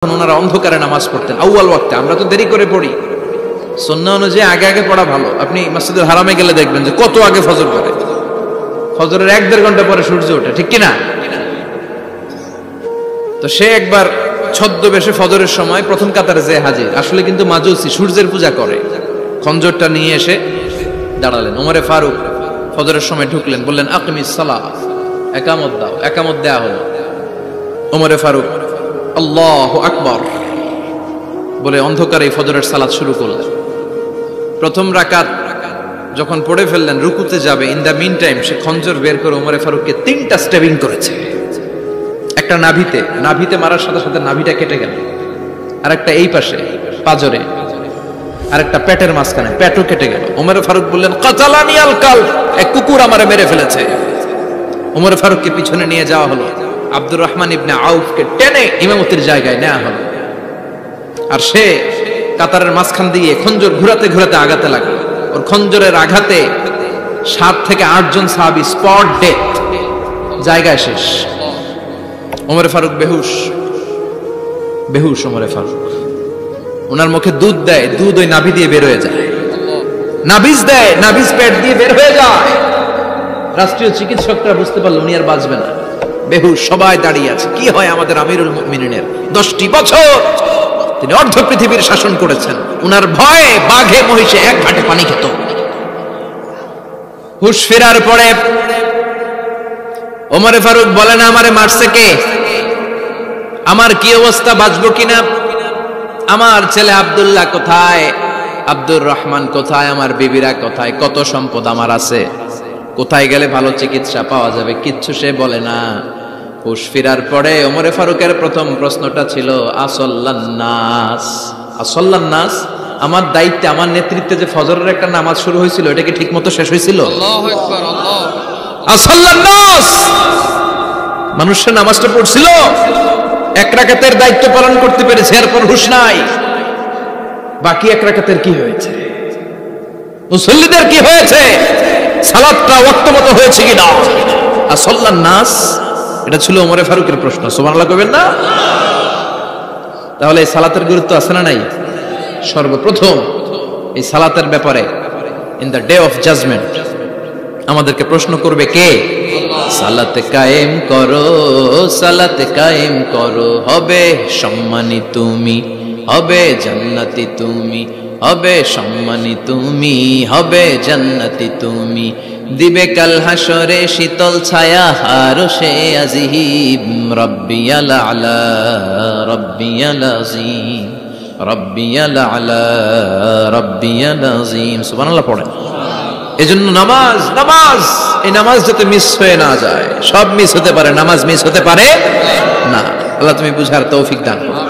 ওনারা অন্ধকারে নামাজ পড়তেন আউয়াল ওয়াক্তে। আমরা তো দেরি করে পড়ি, সুন্নাহ অনুযায়ী আগে আগে পড়া ভালো। আপনি মসজিদুল হারামে গেলে দেখবেন যে কত আগে ফজর পড়ে, ফজরের 1-1.5 ঘন্টা পরে সূর্য ওঠে, ঠিক কিনা? তো সে একবার ছদ্মবেশে ফজরের সময় প্রথম কাতারে যে হাজির, আসলে কিন্তু মাজুসি সূর্যের পূজা করে, খঞ্জরটা নিয়ে এসে দাঁড়ালেন। ওমরে ফারুক ফজরের সময় ঢুকলেন, বললেন আকিমিস সালাহ, একামত দাও। একামত দেয়া হলো। ওমরে ফারুক আল্লাহু আকবার বলে অন্ধকারে ফজরের সালাত শুরু করলেন। প্রথম রাকাত যখন পড়ে ফেললেন, রুকুতে যাবে, ইন দা মিন টাইম সে খঞ্জর বের করে ওমরে ফারুককে 3টা স্টেবিং করেছে। একটা নাভিতে মারার সাথে সাথে নাভিটা কেটে গেল, আর একটা এই পাশে পাজরে, আর একটা পেটের মাঝখানে, পেটও কেটে গেল। ওমরে ফারুক বললেন কাতালানি আল কালব, এক কুকুর আমারে মেরে ফেলেছে। ওমরে ফারুককে পিছনে নিয়ে যাওয়া হলো। আব্দুর রহমান ইবনে আউফকে টেনে ইমামতির জায়গায় নেওয়া হলো, আর সে কাতারের মাঝখান দিয়ে খঞ্জর ঘুরাতে ঘুরাতে আগাতে লাগলো। ওর খঞ্জরের আঘাতে 7 থেকে 8 জন সাহাবী স্পট ডেথ, জায়গায় শেষ। ওমরে ফারুক বেহুশ ওমরে ফারুক। ওনার মুখে দুধ দেয়, দুধ ওই নাভি দিয়ে বের হয়ে যায়, নাভিজ দেয়, নাভিজ পেট দিয়ে বের হয়ে যায়। রাষ্ট্রীয় চিকিৎসকরা বুঝতে পারলো উনি আর বাঁচবে না, বেহুশ। সবাই দাঁড়িয়ে আছে। কি হয় আমাদের আমিরুল মুমিনিনের, 10টি বছর তিনি অর্ধ পৃথিবীর শাসন করেছেন, উনার ভয়ে বাঘে মহিষে এক ঘাটে পানি খেত। হুশ ফেরার পরে ওমরে ফারুক বলেন আমারে মারছে কে, আমার কি অবস্থা, বাঁচবো কিনা, আমার ছেলে আব্দুল্লাহ কোথায়, আব্দুর রহমান কোথায়, আমার বিবিরা কোথায়, কত সম্পদ আমার আছে, কোথায় গেলে ভালো চিকিৎসা পাওয়া যাবে, কিচ্ছু সে বলে না। হুশ ফিরার পরে ওমরে ফারুকের প্রথম প্রশ্নটা ছিল আসল্লান্নাস, আসল্লান্নাস, আমার দায়িত্বে, আমার নেতৃত্বে যে ফজরের একটা নামাজ শুরু হয়েছিল, এটা কি ঠিক মতো শেষ হয়েছিল? আল্লাহু আকবার, আল্লাহ। আসল্লান্নাস, মানুষের নামাজটা পড়ছিল, 1 রাকাতের দায়িত্ব পালন করতে পেরেছে, এরপর হুশ নাই। বাকি 1 রাকাতের কি হয়েছে, মুসল্লিদের কি হয়েছে, সালাতটা ওয়াক্ত মতো হয়েছে কিনা? আসল্লান্নাস, এটা ছিল ওমরে ফারুকের প্রশ্ন। সুবহানাল্লাহ কইবেন না? তাহলে এই সালাতের গুরুত্ব আছে না নাই? সর্বপ্রথম এই সালাতের ব্যাপারে in the day of judgement আমাদেরকে প্রশ্ন করবে কে? সালাতে কায়েম করো, সালাতে কায়েম করো, হবে সম্মানী তুমি, হবে জান্নাতি তুমি, হবে সম্মানী তুমি, হবে জান্নাতি তুমি, দিবে কাল হাসরে শীতল ছায়া আরশে আজিম, রব্বিয়াল আলা রব্বিয়াল আযীম, রব্বিয়াল আলা রব্বিয়াল আযীম। সুবহানাল্লাহ পড়েন। এজন্য নামাজ, এই নামাজ যাতে মিস হয়ে না যায়। সব মিস হতে পারে, নামাজ মিস হতে পারে না। আল্লাহ তুমি বুঝার তৌফিক দান করো।